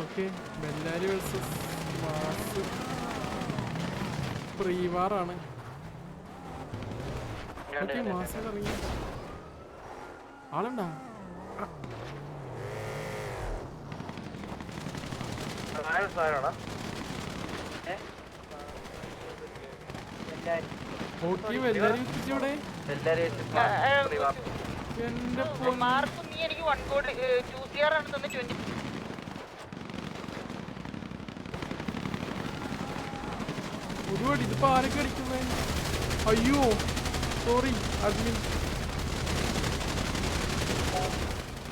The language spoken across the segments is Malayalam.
ഓക്കെ ബെല്ലാരി വേഴ്സസ് മാസ് പ്രീവാറാണ്. ഓക്കെ മാസം ഇറങ്ങി ആളുണ്ടാ ഓക്കെ ബെല്ലാരി ഇവിടെ എന്റെ ഒരുപാട് ഇതിപ്പോ ആരൊക്കെ അടിക്കുന്നേ? അയ്യോ സോറി അഡ്മിൻ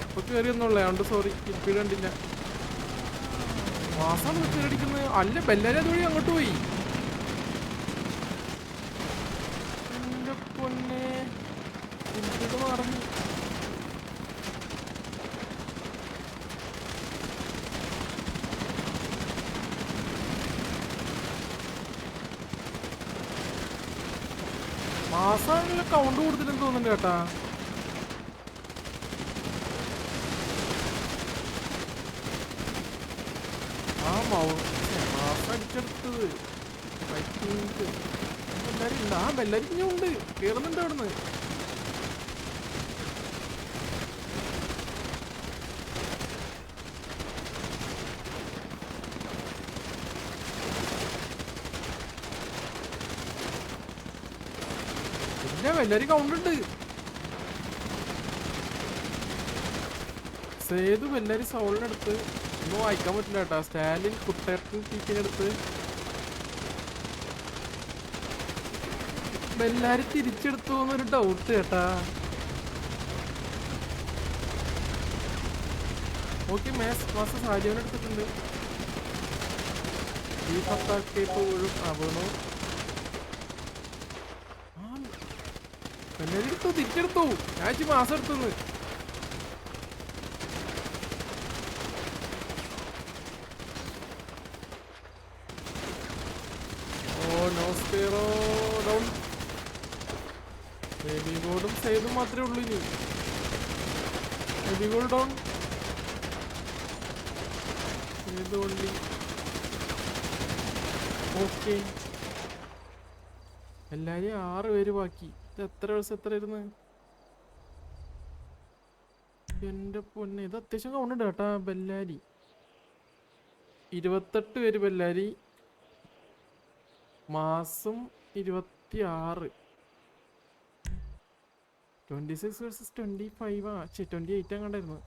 ഇപ്പൊ കേറിയൊന്നുള്ളേ അതുകൊണ്ട് സോറി ഇപ്പോഴും കണ്ടില്ല. മാസാണ് കേറിയടിക്കുന്നത്. അല്ല ബെല്ലാരി അതുവഴി അങ്ങോട്ട് പോയി. എന്റെ പൊന്നെ ഇത് മറന്നു. മാസാണെങ്കിലും കൗണ്ട് കൊടുത്തില്ലെന്ന് തോന്നുന്നുണ്ട് കേട്ടാ. ആ മാസം അടിച്ചെടുത്തത് ബെല്ലാരി ഉണ്ട്. ആ ബെല്ലാരി ഇനിയുണ്ട് കേറുന്നുണ്ട് അവിടുന്ന്. ബെല്ലാരി കൗണ്ടുണ്ട്. സേതു ബെല്ലാരി സൗളിനടുത്ത് ഒന്നും വായിക്കാൻ പറ്റില്ല കേട്ടാ. സ്റ്റാലിൻ കുട്ടേട്ടൻ ടീക്കിനടുത്ത് ബെല്ലാരി തിരിച്ചെടുത്തു എന്നൊരു ഡൗട്ട് കേട്ടാ. ഓക്കെ മാസം സാജീവൻ എടുത്തിട്ടുണ്ട്. ഈ പത്താക്കിയപ്പോഴും അവണു ബെല്ലാരി എടുത്തു തിരിച്ചെടുത്തു. ഞാൻ മാസം എടുത്തുന്ന്. ഡൗൺ ബേബി ഗോൾഡും സേതും മാത്രമേ ഉള്ളൂ ഇനി. ബേബി ഗോൾഡ് ഡൗൺ സേതു ഉള്ളി. ഓക്കെ എല്ലാരും 6 പേര് ബാക്കി. ഇത് എത്ര ദിവസം എത്ര ഇരുന്ന് എന്റെ പൊന്നെ. ഇത് അത്യാവശ്യം കൗണ്ടുണ്ട് കേട്ടാ. ബെല്ലാരി 28 പേര് ബെല്ലാരി. മാസം 26. 26 വേഴ്സസ് 25 ആ 28 അങ്ങാണ്ടായിരുന്നു.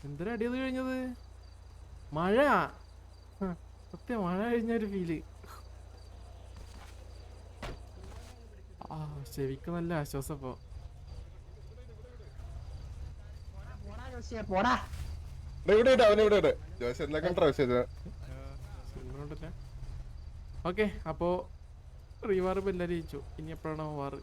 എന്തൊരു അടിയത് കഴിഞ്ഞത്. മഴ സത്യം മഴ കഴിഞ്ഞൊരു ഫീല്. ആ ചെവിക്ക് നല്ല ആശ്വാസം. ഇപ്പൊ ഓക്കെ അപ്പോ റീവാറ് ബെല്ലാരി ജയിച്ചു. ഇനി എപ്പോഴാണോ വാറ്?